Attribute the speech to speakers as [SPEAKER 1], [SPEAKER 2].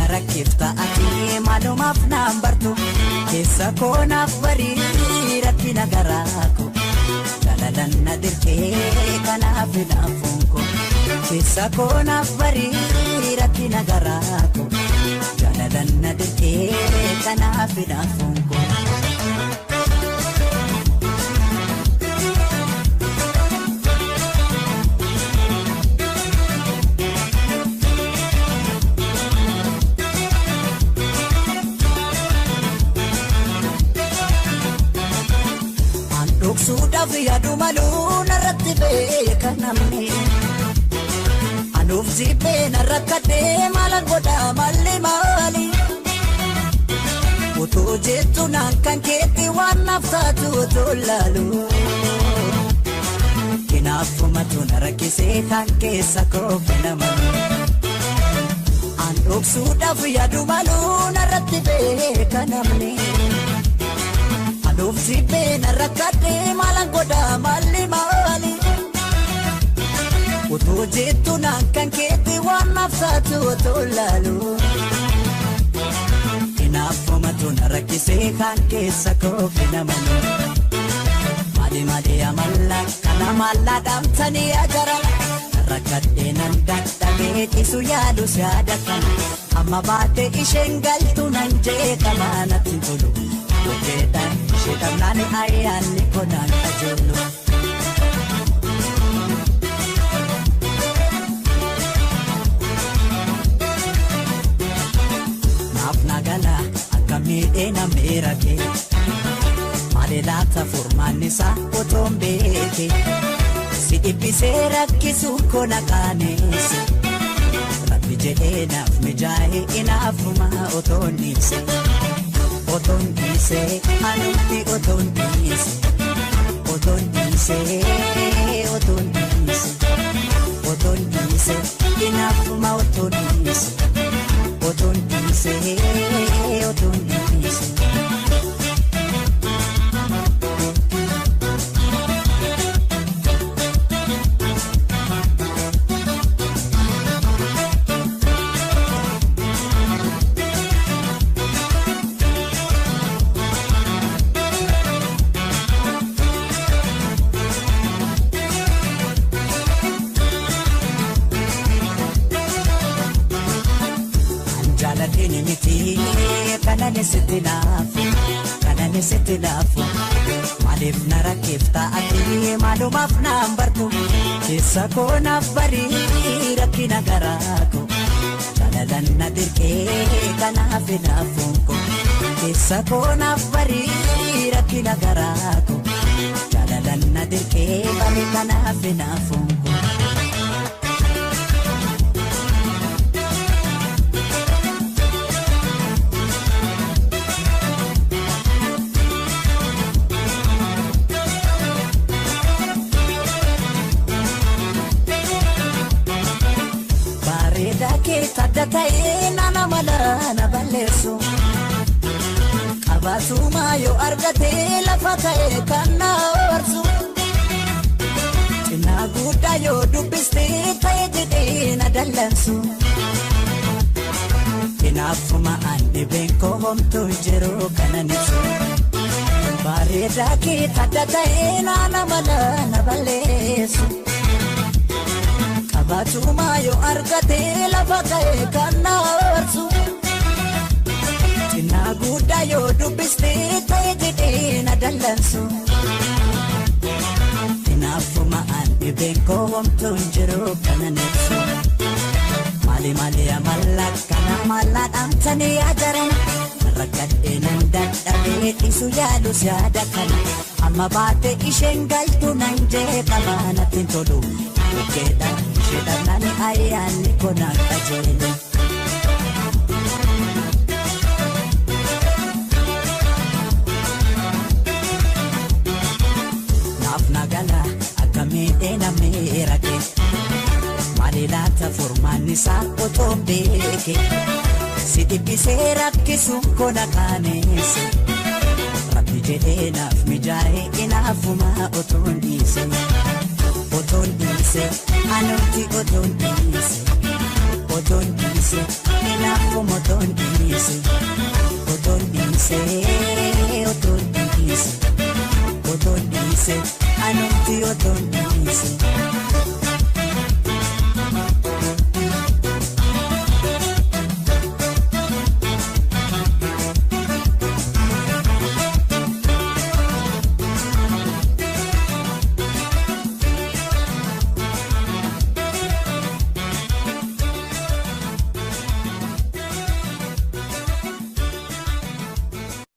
[SPEAKER 1] narakifta ati malumaaf nambartu keessa koonaaf barii rakkina garaako jalalan na dirqee kanaaf naafunko keessa koonaaf barii rakkina garaako jalalan na dirqee kanaaf naafunko. Sudah via du malu narratti beeka namni anuuf zibbee narrakkadhee maalan godha malli maali otoo jettu naan kan keetti waan naaf taatu otoo laalu kinaafumatu narakkisee kan keessa koofi namani anuuf suudha via du malu narratti beeka namni Anuuf zibbee narrakkadhee maalan godha malli maali otoo jettu naan kan keetti waan naaf taatu otoo laalu kinaafumatu narakkisee kan keessa koofi namani maali amalla kana maallaa dhaamtanii ajara narrakkadhee nan dadhabee isu yaadu siyaada kana amma baate isheen galtu nan jeeqamaa natti tolu Okeetan sheetan nani ayaan ni konan ajolu. Naaf nagala akkamii na meerake malee laata furmaannisa otoon beeke si dhibbisee rakkisuun kona kaaneesse rabbi jedhee naaf mijaa'ee inaafuma otoon dhiise. Oton dise, anuti oton dise, oton dise, oton dise, oton dise, inafuma oton dise, oton dise, oton dise. Kanane sitinafu Malif narakifta ati malumaaf nambartu keessa koonaaf barii rakkina garaako jalalan na dirqee kanaaf naafunko keessa koonaaf barii rakkina garaako jalalan na dirqee kanaaf naafunko. Tadda ta'ee nana malana balleessu qabaatuma yoo argatee lafa ta'ee kan na warsu cinaa guddaa yoo dubbistee ta'ee jedhee na dallansu kinaafuma an dhibeen koo homtuu jiru kanan ibsu bareedaa kee tadda ta'ee nana malana balleessu. Qabaatuma yoo argatee lafa ta'ee kan na warsu cinaa guddaa yoo dubbistee ta'ee jedhee na dallansu kinaafuma an dhibeen koo homtuu jiru kanan ibsu maali amalla kana maallaa dhaamtanii ajaran rakkadhee nan dadhabee isu yaadu siyaada kana amma baate isheen galtu nan jeeqamaa natti tolu. Okeetan sheetan nani ayaan ni konan ajolu. Naaf nagala akkamii na meerake malee laata furmaannisa otoon beeke si dhibbisee rakkisuun kona kaaneesse rabbi jedhee naaf mijaa'ee inaafuma otoon dhiise. Oton dise, anuti oton dise, ina